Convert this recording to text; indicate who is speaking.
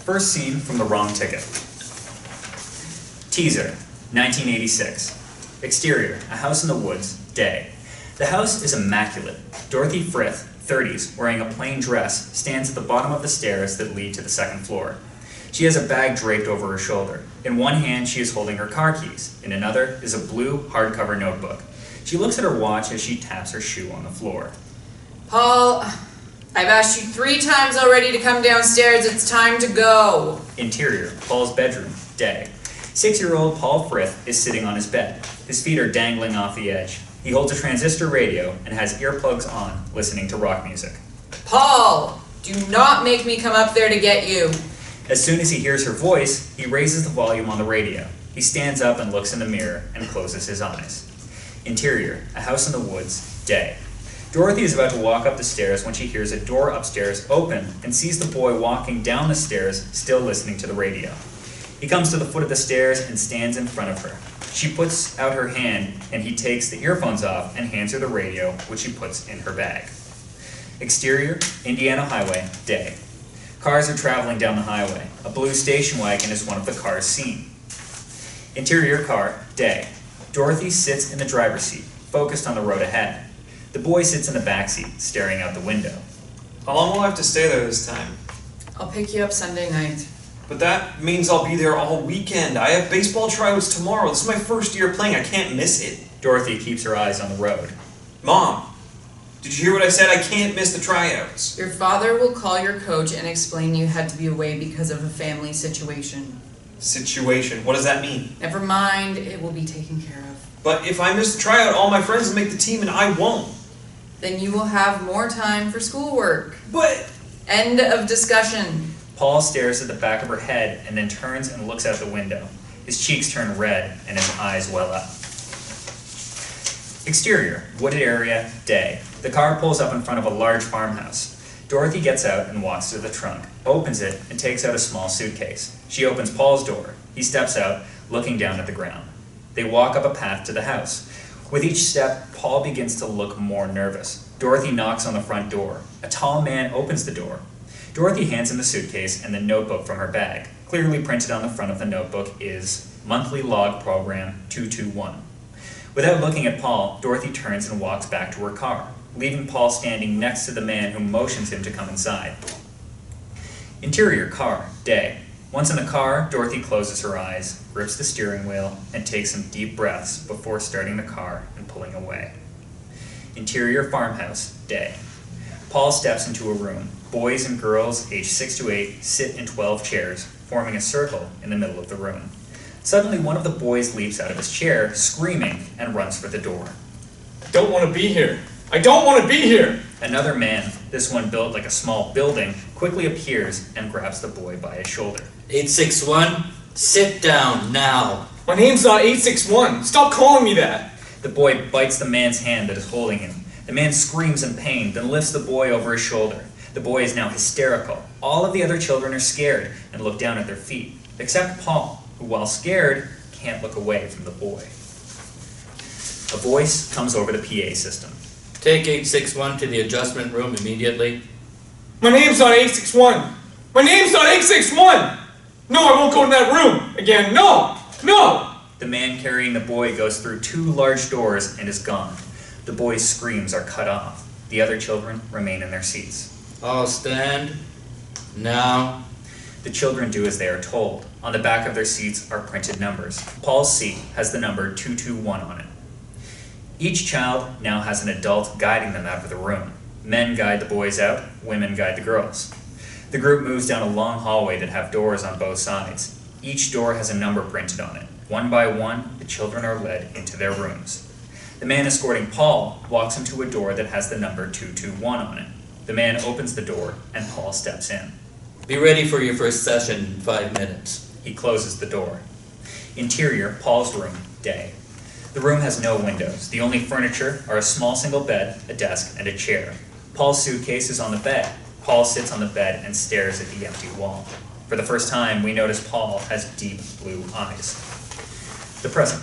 Speaker 1: First scene from The Wrong Ticket. Teaser, 1986. Exterior, a house in the woods, day. The house is immaculate. Dorothy Frith, 30s, wearing a plain dress, stands at the bottom of the stairs that lead to the second floor. She has a bag draped over her shoulder. In one hand, she is holding her car keys. In another is a blue hardcover notebook. She looks at her watch as she taps her shoe on the floor.
Speaker 2: Paul, I've asked you 3 times already to come downstairs. It's time to go.
Speaker 1: Interior, Paul's bedroom, day. 6-year-old Paul Frith is sitting on his bed. His feet are dangling off the edge. He holds a transistor radio and has earplugs on, listening to rock music.
Speaker 2: Paul, do not make me come up there to get you.
Speaker 1: As soon as he hears her voice, he raises the volume on the radio. He stands up and looks in the mirror and closes his eyes. Interior, a house in the woods, day. Dorothy is about to walk up the stairs when she hears a door upstairs open and sees the boy walking down the stairs, still listening to the radio. He comes to the foot of the stairs and stands in front of her. She puts out her hand and he takes the earphones off and hands her the radio, which she puts in her bag. Exterior, Indiana Highway, day. Cars are traveling down the highway. A blue station wagon is one of the cars seen. Interior car, day. Dorothy sits in the driver's seat, focused on the road ahead. The boy sits in the back seat, staring out the window.
Speaker 3: How long will I have to stay there this time?
Speaker 2: I'll pick you up Sunday night.
Speaker 3: But that means I'll be there all weekend. I have baseball tryouts tomorrow. This is my first year playing. I can't miss it.
Speaker 1: Dorothy keeps her eyes on the road.
Speaker 3: Mom, did you hear what I said? I can't miss the tryouts.
Speaker 2: Your father will call your coach and explain you had to be away because of a family situation.
Speaker 3: Situation? What does that mean?
Speaker 2: Never mind, it will be taken care of.
Speaker 3: But if I miss the tryout, all my friends will make the team and I won't.
Speaker 2: Then you will have more time for schoolwork.
Speaker 3: But...
Speaker 2: End of discussion.
Speaker 1: Paul stares at the back of her head and then turns and looks out the window. His cheeks turn red and his eyes well up. Exterior, wooded area, day. The car pulls up in front of a large farmhouse. Dorothy gets out and walks to the trunk, opens it, and takes out a small suitcase. She opens Paul's door. He steps out, looking down at the ground. They walk up a path to the house. With each step, Paul begins to look more nervous. Dorothy knocks on the front door. A tall man opens the door. Dorothy hands him the suitcase and the notebook from her bag. Clearly printed on the front of the notebook is Monthly Log Program 221. Without looking at Paul, Dorothy turns and walks back to her car, leaving Paul standing next to the man who motions him to come inside. Interior car, day. Once in the car, Dorothy closes her eyes, grips the steering wheel, and takes some deep breaths before starting the car and pulling away. Interior farmhouse, day. Paul steps into a room. Boys and girls aged 6 to 8 sit in 12 chairs, forming a circle in the middle of the room. Suddenly, one of the boys leaps out of his chair, screaming, and runs for the door.
Speaker 4: I don't want to be here. I don't want to be here!
Speaker 1: Another man, this one built like a small building, quickly appears and grabs the boy by his shoulder.
Speaker 5: 861, sit down now.
Speaker 4: My name's not 861. Stop calling me that.
Speaker 1: The boy bites the man's hand that is holding him. The man screams in pain, then lifts the boy over his shoulder. The boy is now hysterical. All of the other children are scared and look down at their feet, except Paul, who, while scared, can't look away from the boy. A voice comes over the PA system.
Speaker 5: Take 861 to the adjustment room immediately.
Speaker 4: My name's not 861. My name's not 861. No, I won't go in that room again. No! No!
Speaker 1: The man carrying the boy goes through 2 large doors and is gone. The boy's screams are cut off. The other children remain in their seats.
Speaker 5: All stand. Now.
Speaker 1: The children do as they are told. On the back of their seats are printed numbers. Paul's seat has the number 221 on it. Each child now has an adult guiding them out of the room. Men guide the boys out, women guide the girls. The group moves down a long hallway that have doors on both sides. Each door has a number printed on it. One by one, the children are led into their rooms. The man escorting Paul walks him to a door that has the number 221 on it. The man opens the door, and Paul steps in.
Speaker 5: Be ready for your first session in 5 minutes.
Speaker 1: He closes the door. Interior, Paul's room, day. The room has no windows. The only furniture are a small single bed, a desk, and a chair. Paul's suitcase is on the bed. Paul sits on the bed and stares at the empty wall. For the first time, we notice Paul has deep blue eyes. The present.